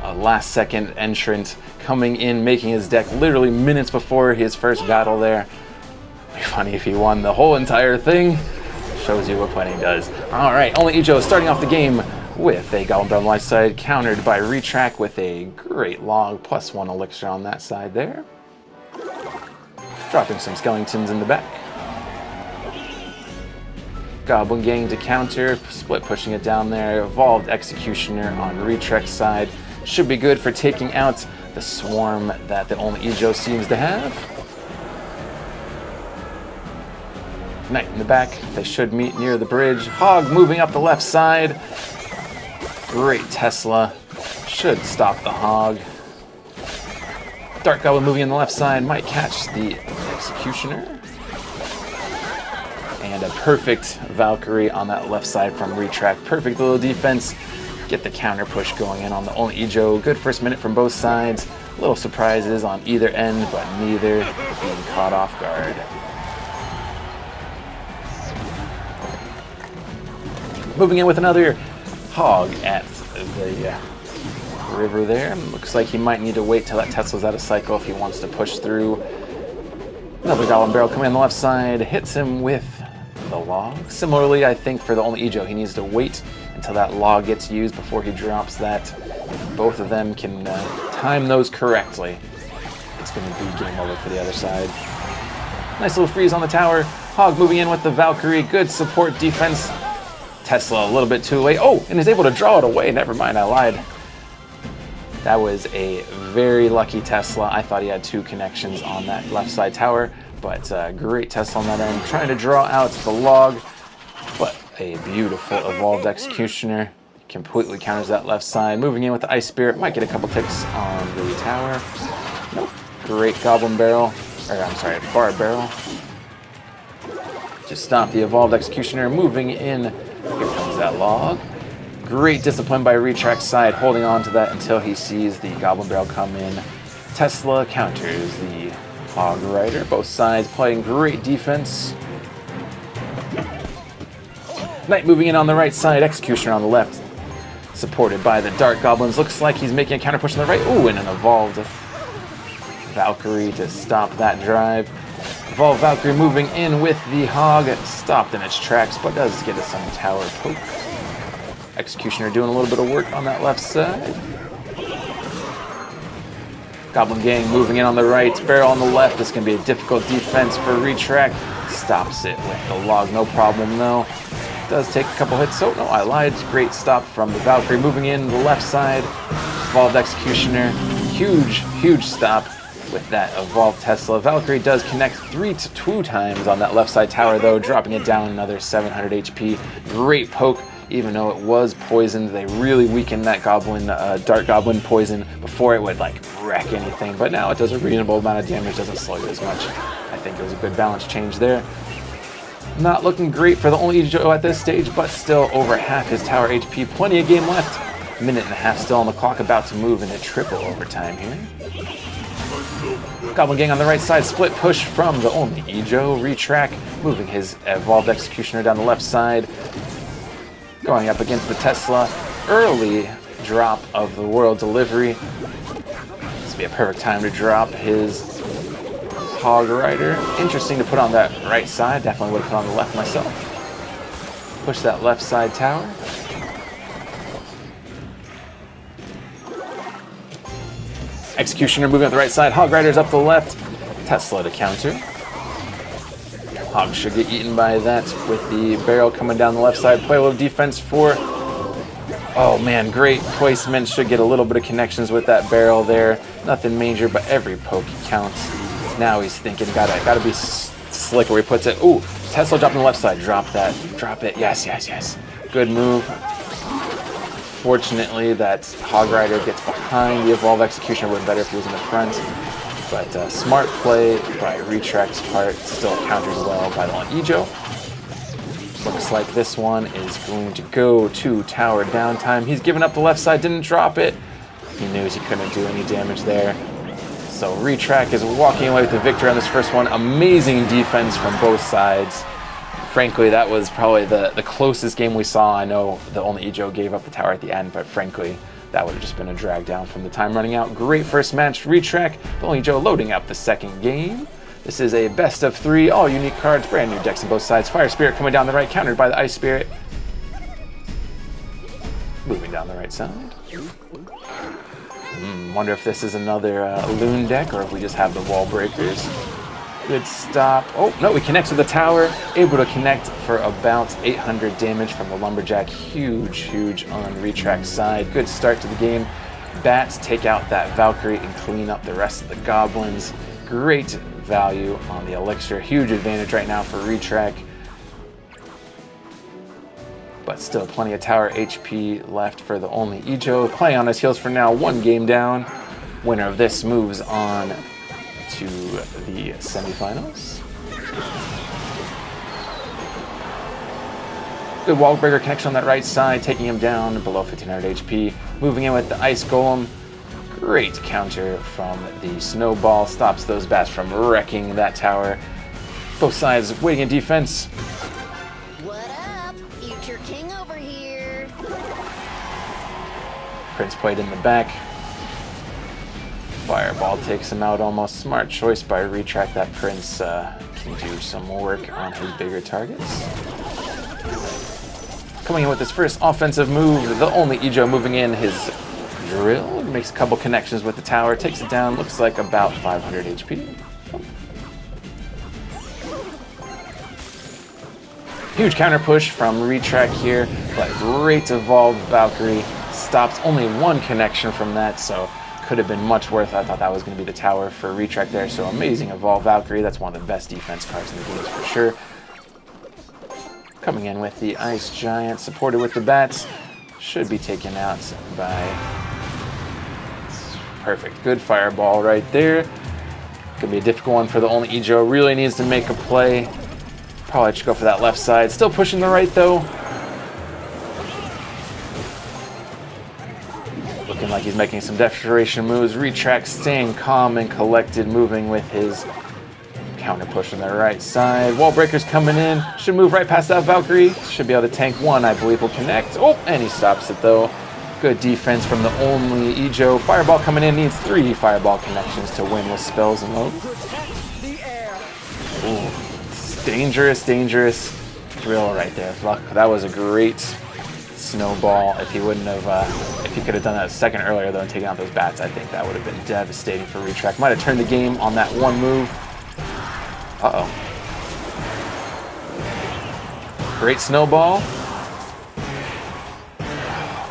a last-second entrant coming in, making his deck literally minutes before his first battle there. It'd be funny if he won the whole entire thing. Shows you what playing does. All right, only Ijo starting off the game with a Goblin Barrel on the left side, countered by Retrac with a great log, +1 elixir on that side there. Dropping some skeletons in the back. Goblin Gang to counter, split pushing it down there. Evolved Executioner on Retrac's side. Should be good for taking out the swarm that the only Ijo seems to have. Knight in the back, they should meet near the bridge. Hog moving up the left side. Great Tesla, should stop the Hog. Dark Goblin moving in the left side, might catch the Executioner. And a perfect Valkyrie on that left side from Retrac. Perfect little defense. Get the counter push going in on the only Ijo. Good first minute from both sides. Little surprises on either end, but neither being caught off guard. Moving in with another Hog at the river there. Looks like he might need to wait till that Tesla's out of cycle if he wants to push through. Another Goblin Barrel coming on the left side, hits him with the log. Similarly, I think for the only Ijo, he needs to wait until that log gets used before he drops that. If both of them can time those correctly, it's going to be game over for the other side. Nice little freeze on the tower. Hog moving in with the Valkyrie. Good support defense. Tesla a little bit too late. Oh, and is able to draw it away. Never mind, I lied. That was a very lucky Tesla. I thought he had 2 connections on that left side tower, but great Tesla on that end. Trying to draw out the log, but a beautiful Evolved Executioner completely counters that left side. Moving in with the Ice Spirit, might get a couple ticks on the tower. Nope. Great Goblin Barrel, or I'm sorry, Barb Barrel. Just stop the Evolved Executioner. Moving in, here comes that log. Great discipline by Retrac's side, holding on to that until he sees the Goblin Barrel come in. Tesla counters the Hog Rider. Both sides playing great defense. Knight moving in on the right side, Executioner on the left. Supported by the Dark Goblins. Looks like he's making a counter push on the right. Ooh, and an Evolved Valkyrie to stop that drive. Evolved Valkyrie moving in with the Hog. Stopped in its tracks, but does get us some tower poke. Executioner doing a little bit of work on that left side. Goblin Gang moving in on the right. Barrel on the left. It's going to be a difficult defense for Retrac. Stops it with the log, no problem though. Does take a couple hits. Oh, no, I lied. Great stop from the Valkyrie. Moving in the left side. Evolved Executioner. Huge stop with that Evolved Tesla. Valkyrie does connect 3 to 2 times on that left side tower though, dropping it down another 700 HP. Great poke. Even though it was poisoned, they really weakened that Goblin, Dark Goblin poison before it would like wreck anything. But now it does a reasonable amount of damage, doesn't slow you as much. I think it was a good balance change there. Not looking great for the only Ijo at this stage, but still over half his tower HP. Plenty of game left. Minute and a half still on the clock, about to move into triple overtime here. Goblin Gang on the right side, split push from the only Ijo. Retrac moving his Evolved Executioner down the left side. Going up against the Tesla. Early drop of the World Delivery. This would be a perfect time to drop his Hog Rider. Interesting to put on that right side. Definitely would have put on the left myself. Push that left side tower. Executioner moving up the right side. Hog Rider's up the left. Tesla to counter. Hog should get eaten by that with the barrel coming down the left side. Play a little defense for... Oh man, great placement. Should get a little bit of connections with that barrel there. Nothing major, but every poke counts. Now he's thinking, gotta be slick where he puts it. Ooh, Tesla dropping the left side. Drop that. Drop it. Yes. Good move. Fortunately, that Hog Rider gets behind the Evolved Executioner. Would have been better if he was in the front. But smart play by Retrac's part, still counters well by the Ijo. Looks like this one is going to go to tower downtime. He's given up the left side, didn't drop it. He knew he couldn't do any damage there. So Retrac is walking away with the victory on this first one. Amazing defense from both sides. Frankly, that was probably the closest game we saw. I know the only Ijo gave up the tower at the end, but frankly, That would have just been a drag down from the time running out. Great first match, Retrac. The Only Joe loading up the second game. This is a best of 3, all unique cards, brand new decks on both sides. Fire Spirit coming down the right, countered by the Ice Spirit. Moving down the right side. Wonder if this is another Loon deck or if we just have the Wall Breakers. Good stop. Oh, no, we connect to the tower. Able to connect for about 800 damage from the Lumberjack. Huge, huge on Retrac's side. Good start to the game. Bats take out that Valkyrie and clean up the rest of the Goblins. Great value on the Elixir. Huge advantage right now for Retrac. But still plenty of tower HP left for the Only Ijo. Playing on his heels for now, 1 game down. Winner of this moves on to the semifinals. Good wall breaker connection on that right side, taking him down below 1500 HP. Moving in with the Ice Golem. Great counter from the Snowball. Stops those bats from wrecking that tower. Both sides waiting in defense. What up? Future King over here. Prince played in the back. Fireball takes him out almost. Smart choice by Retrac. That Prince can do some work on his bigger targets. Coming in with his first offensive move, the Only Ijo moving in his drill. Makes a couple connections with the tower, takes it down, looks like about 500 HP. Huge counter push from Retrac here, but great evolved Valkyrie. Stops only 1 connection from that, so could have been much worth. I thought that was going to be the tower for Retrac there, so amazing evolved Valkyrie. That's one of the best defense cards in the game for sure. Coming in with the Ice Giant, supported with the bats. Should be taken out by... Perfect. Good fireball right there. Could be a difficult one for the Only Ijo. Really needs to make a play. Probably should go for that left side. Still pushing the right though. Looking like he's making some desperation moves. Retrac staying calm and collected, moving with his counter push on the right side. Wall breakers coming in. Should move right past that Valkyrie. Should be able to tank 1, I believe will connect. Oh, and he stops it though. Good defense from the Only Ijo. Fireball coming in. Needs 3 fireball connections to win with spells and load. Ooh, dangerous, dangerous drill right there. Luck. That was a great snowball. If he wouldn't have, if he could have done that a second earlier though and taken out those bats, I think that would have been devastating for Retrac. Might have turned the game on that 1 move. Uh-oh. Great snowball.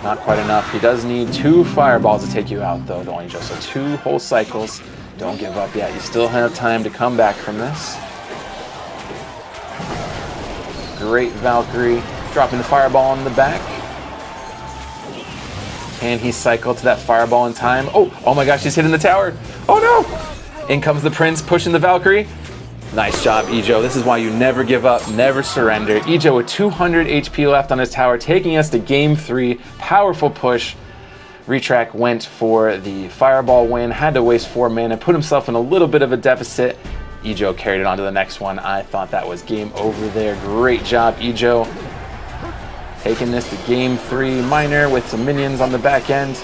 Not quite enough. He does need 2 fireballs to take you out though, the Only Ijo. So 2 whole cycles. Don't give up yet. You still have time to come back from this. Great Valkyrie. Dropping the fireball on the back. Can he cycle to that fireball in time? Oh my gosh, he's hitting the tower. Oh no! In comes the Prince, pushing the Valkyrie. Nice job, Ijo. This is why you never give up, never surrender. Ijo with 200 HP left on his tower, taking us to game 3. Powerful push. Retrac went for the fireball win, had to waste 4 mana, put himself in a little bit of a deficit. Ijo carried it on to the next one. I thought that was game over there. Great job, Ijo. Taking this to game 3. Miner with some minions on the back end.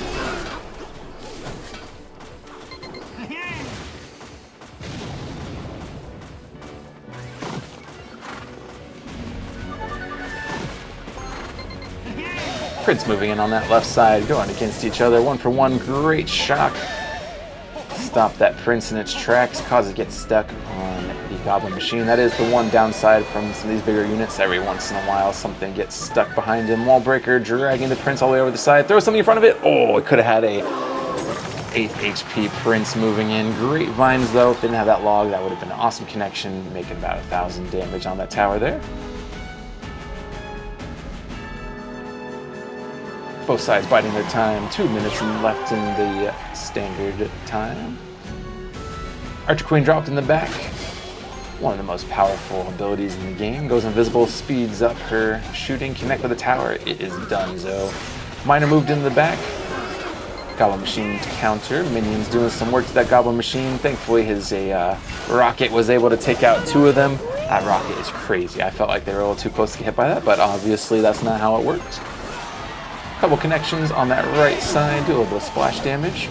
Prince moving in on that left side, going against each other. 1 for 1, great shock. Stop that Prince in its tracks, cause it gets stuck on the Goblin Machine. That is the one downside from some of these bigger units. Every once in a while, something gets stuck behind him. Wall breaker, dragging the Prince all the way over the side. Throw something in front of it. Oh, it could have had a 8th HP Prince moving in. Great vines though. If it didn't have that log, that would have been an awesome connection, making about 1,000 damage on that tower there. Both sides biding their time. 2 minutes left in the standard time. Archer Queen dropped in the back. One of the most powerful abilities in the game. Goes invisible, speeds up her shooting. Connect with the tower. It is done, so. Miner moved in the back. Goblin Machine to counter. Minions doing some work to that Goblin Machine. Thankfully, his rocket was able to take out 2 of them. That rocket is crazy. I felt like they were a little too close to get hit by that, but obviously that's not how it worked. Couple connections on that right side, do a little bit of splash damage.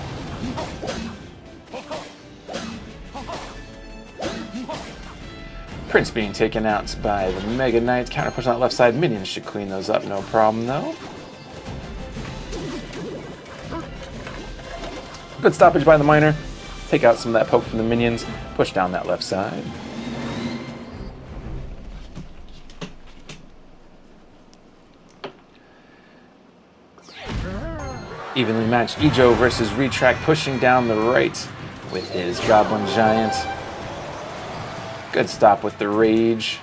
Prince being taken out by the Mega Knight. Counter push on that left side. Minions should clean those up, no problem though. Good stoppage by the Miner. Take out some of that poke from the minions. Push down that left side. Evenly matched Ijo versus Retrac, pushing down the right with his Goblin Giant. Good stop with the Rage.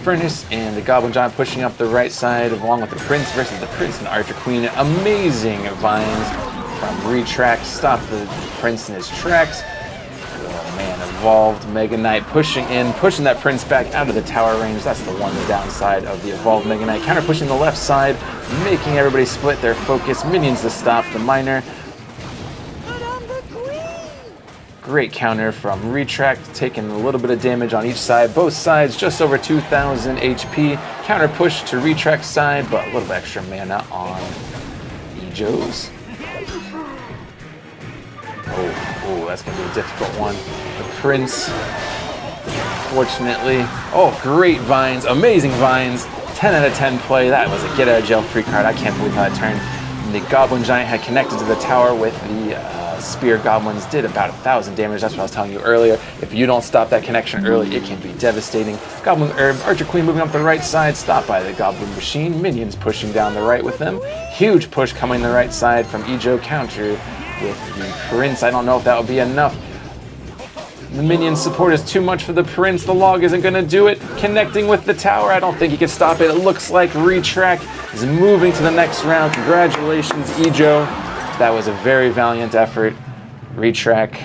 Furnace and the Goblin Giant pushing up the right side, along with the Prince versus the Prince and Archer Queen. Amazing vines from Retrac. Stop the Prince in his tracks. Oh man, evolved Mega Knight pushing in, pushing that Prince back out of the tower range. That's the one downside of the evolved Mega Knight. Counter pushing the left side, making everybody split their focus. Minions to stop the Miner. Great counter from Retrac, taking a little bit of damage on each side. Both sides just over 2,000 HP. Counter push to Retrac's side, but a little bit extra mana on Ijo's. Oh, that's going to be a difficult one. The Prince, fortunately. Oh, great vines, amazing vines. 10 out of 10 play. That was a get out of jail free card. I can't believe how that turned. And the Goblin Giant had connected to the tower with the Spear Goblins, did about 1,000 damage. That's what I was telling you earlier. If you don't stop that connection early, it can be devastating. Archer Queen moving up the right side, stopped by the Goblin Machine. Minions pushing down the right with them. Huge push coming the right side from Ijo, counter with the Prince. I don't know if that will be enough. The minion support is too much for the Prince. The log isn't going to do it. Connecting with the tower. I don't think he can stop it. It looks like Retrac is moving to the next round. Congratulations, Ijo. That was a very valiant effort. Retrac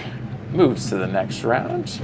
moves to the next round.